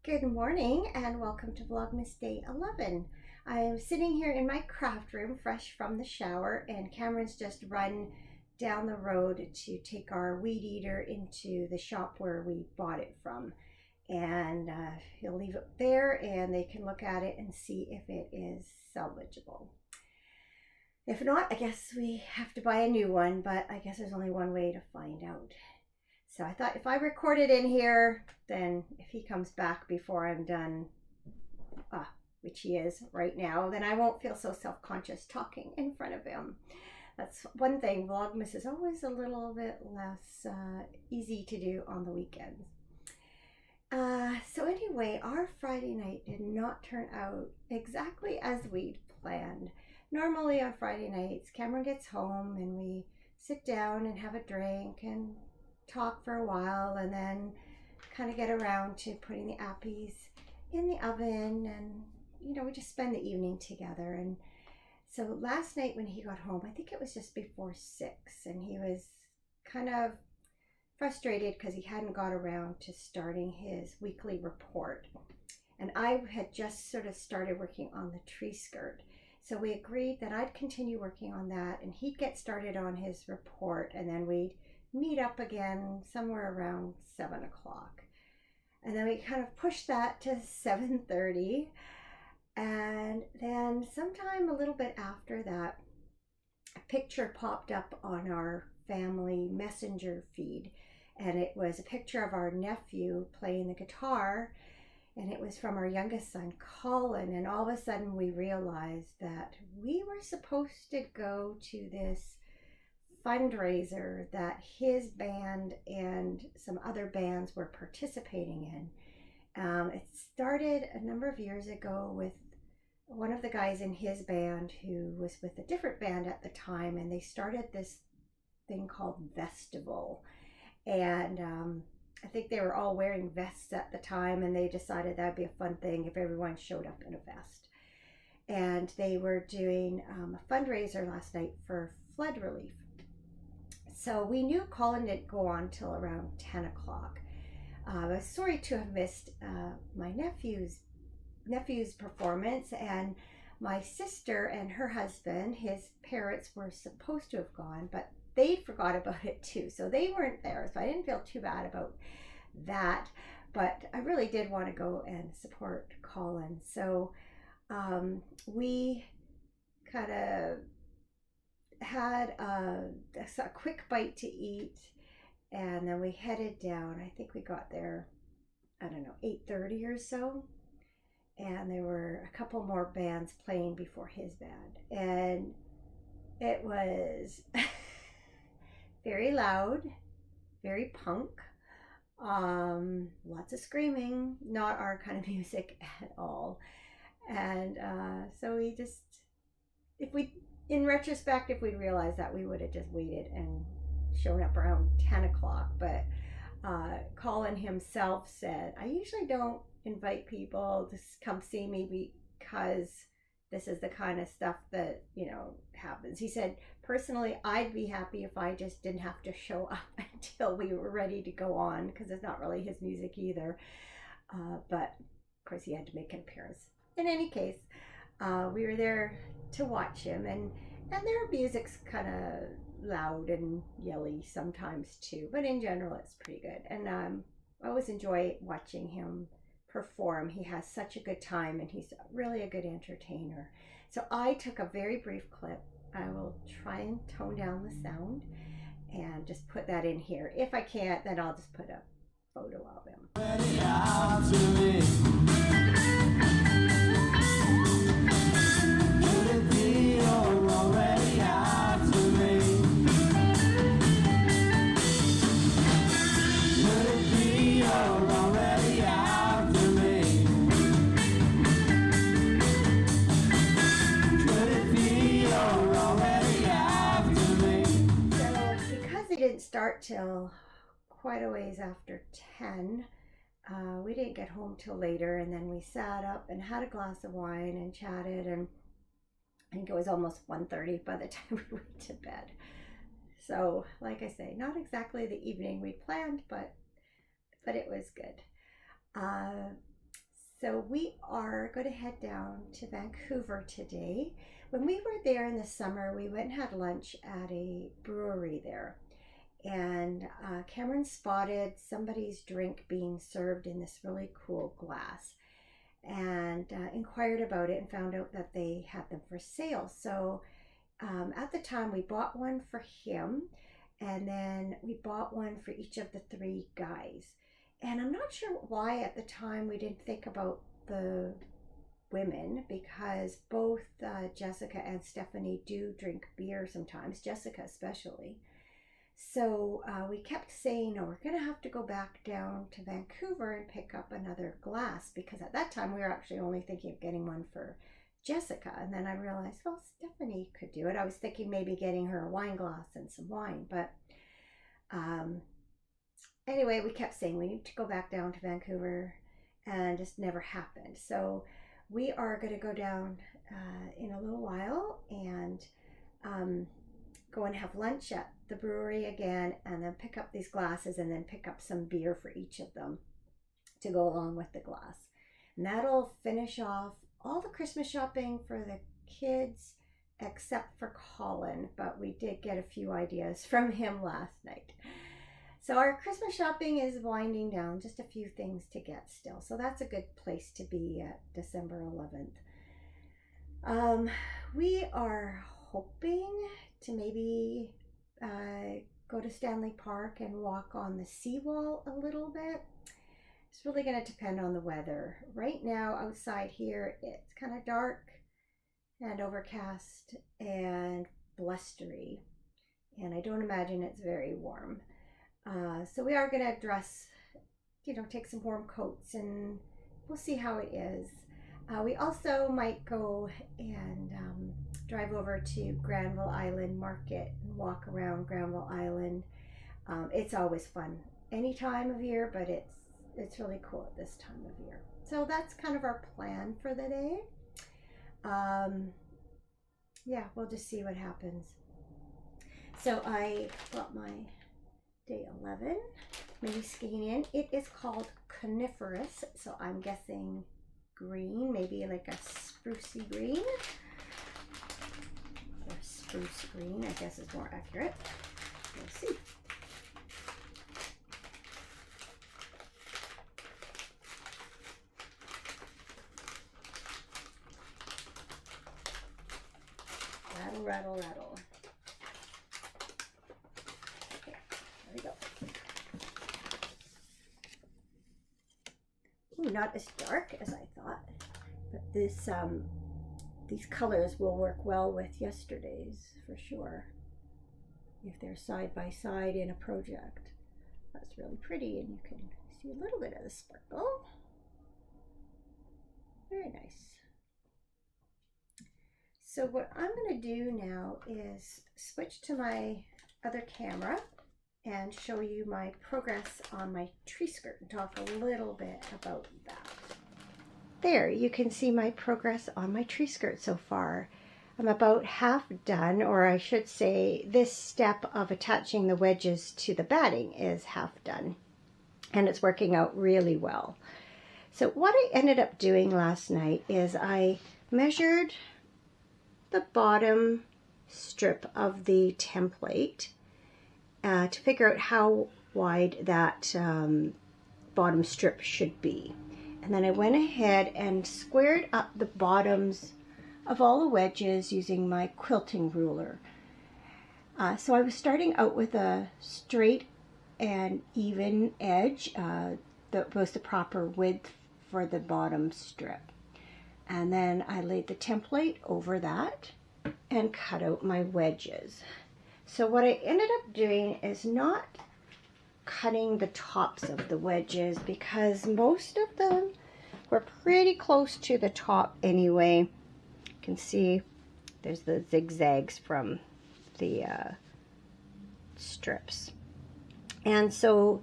Good morning and welcome to Vlogmas Day 11. I'm sitting here in my craft room fresh from the shower, and Cameron's just run down the road to take our weed eater into the shop where we bought it from. And he'll leave it there and they can look at it and see if it is salvageable. If not, I guess we have to buy a new one, but I guess there's only one way to find out. So I thought if I record it in here, then if he comes back before I'm done, which he is right now, then I won't feel so self-conscious talking in front of him. That's one thing. Vlogmas is always a little bit less easy to do on the weekends. So anyway, our Friday night did not turn out exactly as we'd planned. Normally on Friday nights, Cameron gets home and we sit down and have a drink and talk for a while, and then kind of get around to putting the appies in the oven, and we just spend the evening together. And so last night when he got home, I think it was just before 6, and he was kind of frustrated because he hadn't got around to starting his weekly report, and I had just sort of started working on the tree skirt. So we agreed that I'd continue working on that and he'd get started on his report, and then we'd meet up again somewhere around 7 o'clock. And then we kind of pushed that to 7:30. And then sometime a little bit after that, a picture popped up on our family messenger feed. And it was a picture of our nephew playing the guitar. And it was from our youngest son, Colin. And all of a sudden we realized that we were supposed to go to this fundraiser that his band and some other bands were participating in. It started a number of years ago with one of the guys in his band who was with a different band at the time, and they started this thing called Vestival. And I think they were all wearing vests at the time, and they decided that'd be a fun thing if everyone showed up in a vest. And they were doing a fundraiser last night for flood relief. So we knew Colin didn't go on till around 10 o'clock. I was sorry to have missed my nephew's performance, and my sister and her husband, his parents, were supposed to have gone, but they forgot about it too. So they weren't there, so I didn't feel too bad about that. But I really did want to go and support Colin. So we kind of had a quick bite to eat, and then we headed down. I think we got there, I don't know, 8:30 or so, and there were a couple more bands playing before his band, and it was very loud, very punk, lots of screaming, not our kind of music at all. And so we just, in retrospect, if we'd realized that, we would have just waited and shown up around 10 o'clock. But Colin himself said, I usually don't invite people to come see me because this is the kind of stuff that, happens. He said, personally, I'd be happy if I just didn't have to show up until we were ready to go on, because it's not really his music either. But of course, he had to make an appearance. In any case, we were there to watch him, and their music's kind of loud and yelly sometimes too, but in general it's pretty good. And I always enjoy watching him perform. He has such a good time, and he's really a good entertainer. So I took a very brief clip. I will try and tone down the sound and just put that in here. If I can't, then I'll just put a photo of him. Start till quite a ways after 10. We didn't get home till later, and then we sat up and had a glass of wine and chatted, and I think it was almost 1:30 by the time we went to bed. So like I say, not exactly the evening we planned, but it was good. So we are going to head down to Vancouver today. When we were there in the summer, we went and had lunch at a brewery there. And Cameron spotted somebody's drink being served in this really cool glass and inquired about it and found out that they had them for sale. So at the time, we bought one for him, and then we bought one for each of the three guys. And I'm not sure why at the time we didn't think about the women, because both Jessica and Stephanie do drink beer sometimes, Jessica especially. So we kept saying, no, we're going to have to go back down to Vancouver and pick up another glass, because at that time we were actually only thinking of getting one for Jessica. And then I realized, well, Stephanie could do it. I was thinking maybe getting her a wine glass and some wine, but anyway, we kept saying we need to go back down to Vancouver, and just never happened. So we are going to go down in a little while and go and have lunch at the brewery again, and then pick up these glasses, and then pick up some beer for each of them to go along with the glass. And that'll finish off all the Christmas shopping for the kids except for Colin, but we did get a few ideas from him last night. So our Christmas shopping is winding down, just a few things to get still. So that's a good place to be at December 11th. We are hoping to maybe go to Stanley Park and walk on the seawall a little bit. It's really going to depend on the weather. Right now outside here, it's kind of dark and overcast and blustery, and I don't imagine it's very warm. So we are going to dress, take some warm coats, and we'll see how it is. We also might go and drive over to Granville Island Market and walk around Granville Island. It's always fun any time of year, but it's really cool at this time of year. So that's kind of our plan for the day. Yeah, we'll just see what happens. So I got my day 11 mini skein in. It is called Coniferous, so I'm guessing green, maybe like a sprucey green, or spruce green, I guess is more accurate. We'll see. Rattle, rattle, rattle. Okay, there we go. Ooh, not as dark as I thought, but these colors will work well with yesterday's for sure, if they're side by side in a project. That's really pretty, and you can see a little bit of the sparkle. Very nice. So what I'm going to do now is switch to my other camera and show you my progress on my tree skirt and talk a little bit about that. There, you can see my progress on my tree skirt so far. I'm about half done, or I should say this step of attaching the wedges to the batting is half done, and it's working out really well. So what I ended up doing last night is I measured the bottom strip of the template to figure out how wide that bottom strip should be. And then I went ahead and squared up the bottoms of all the wedges using my quilting ruler. So I was starting out with a straight and even edge that was the proper width for the bottom strip. And then I laid the template over that and cut out my wedges. So what I ended up doing is not cutting the tops of the wedges, because most of them were pretty close to the top anyway. You can see there's the zigzags from the strips. And so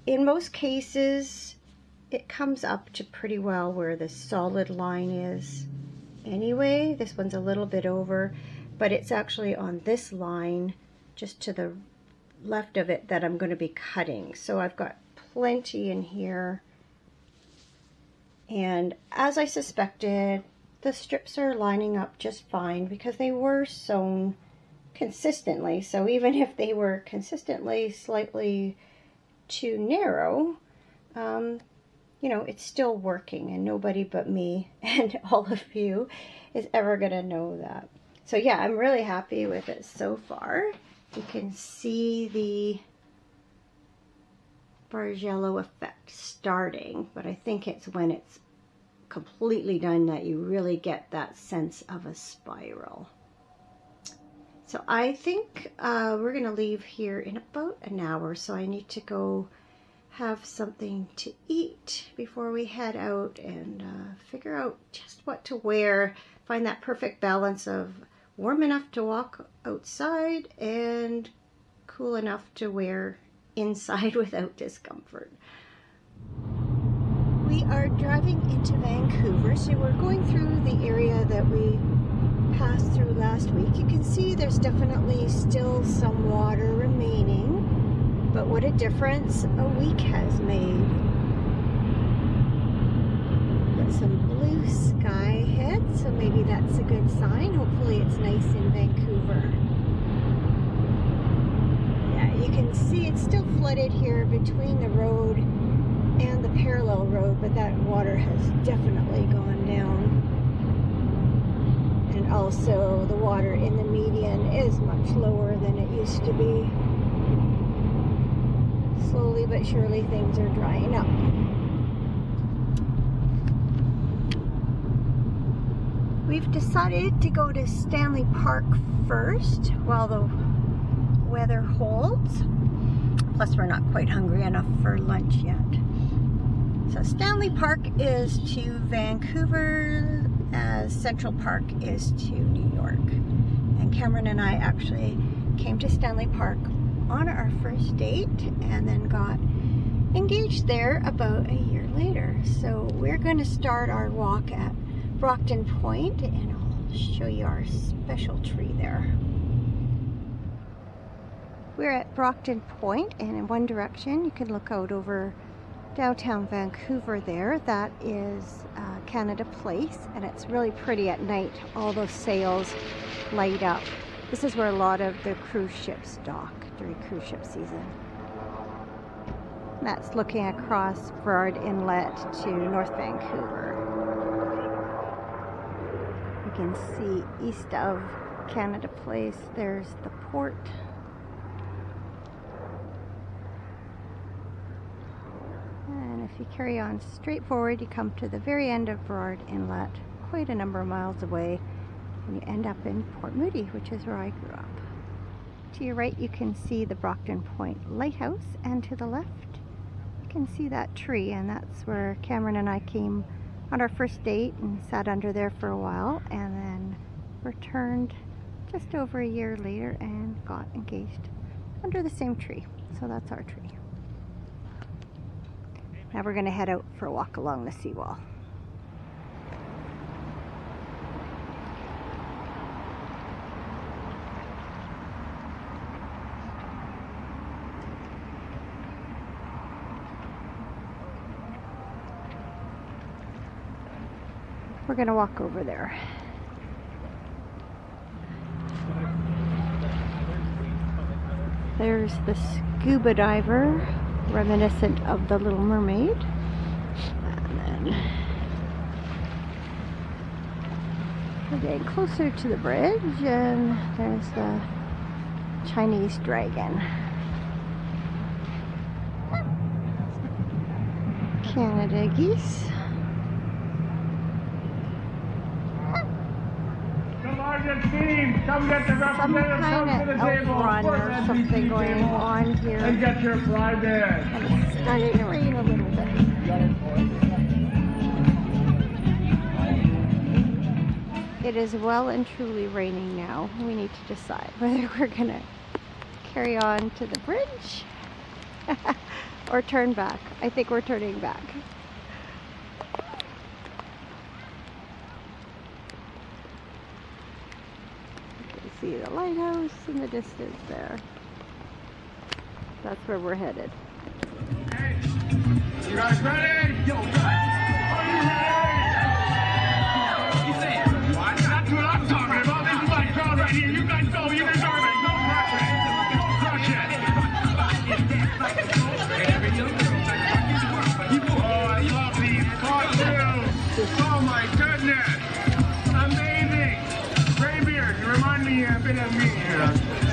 in most cases, it comes up to pretty well where the solid line is anyway. This one's a little bit over, but it's actually on this line just to the left of it that I'm going to be cutting. So I've got plenty in here, And as I suspected, the strips are lining up just fine because they were sewn consistently. So even if they were consistently slightly too narrow, you know, it's still working, and nobody but me and all of you is ever gonna know that. So yeah, I'm really happy with it so far. You can see the Bargello effect starting, but I think it's when it's completely done that you really get that sense of a spiral. So I think we're gonna leave here in about an hour, so I need to go have something to eat before we head out and figure out just what to wear, find that perfect balance of warm enough to walk outside and cool enough to wear inside without discomfort. We are driving into Vancouver, so we're going through the area that we passed through last week. You can see there's definitely still some water remaining, but what a difference a week has made. Got some blue sky ahead, so maybe that's a good sign. Hopefully it's nice in Vancouver. Yeah, you can see it's still flooded here between the road and the parallel road, but that water has definitely gone down. And also the water in the median is much lower than it used to be. Slowly but surely things are drying up. We've decided to go to Stanley Park first while the weather holds. Plus we're not quite hungry enough for lunch yet. So Stanley Park is to Vancouver as Central Park is to New York. And Cameron and I actually came to Stanley Park on our first date and then got engaged there about a year later. So we're going to start our walk at Brockton Point, and I'll show you our special tree there. We're at Brockton Point, and in one direction you can look out over downtown Vancouver there. That is Canada Place, and it's really pretty at night. All those sails light up. This is where a lot of the cruise ships dock during cruise ship season. That's looking across Burrard Inlet to North Vancouver. You can see east of Canada Place, there's the port. And if you carry on straight forward, you come to the very end of Burrard Inlet, quite a number of miles away, and you end up in Port Moody, which is where I grew up. To your right, you can see the Brockton Point Lighthouse, and to the left, you can see that tree, and that's where Cameron and I came on our first date and sat under there for a while, and then returned just over a year later and got engaged under the same tree. So that's our tree. Now we're going to head out for a walk along the seawall. We're going to walk over there. There's the scuba diver, reminiscent of the Little Mermaid. And then we're getting closer to the bridge, and there's the Chinese dragon. Canada geese. Come get the representative, come to the table, outrun or something going on here. And get your fly bag. And it's starting to rain a little bit. It is well and truly raining now. We need to decide whether we're gonna carry on to the bridge or turn back. I think we're turning back. See the lighthouse in the distance there. That's where we're headed. Hey, you guys ready? Yo, are you ready? Oh my goodness! Amazing! Graybeard, you remind me a bit of me.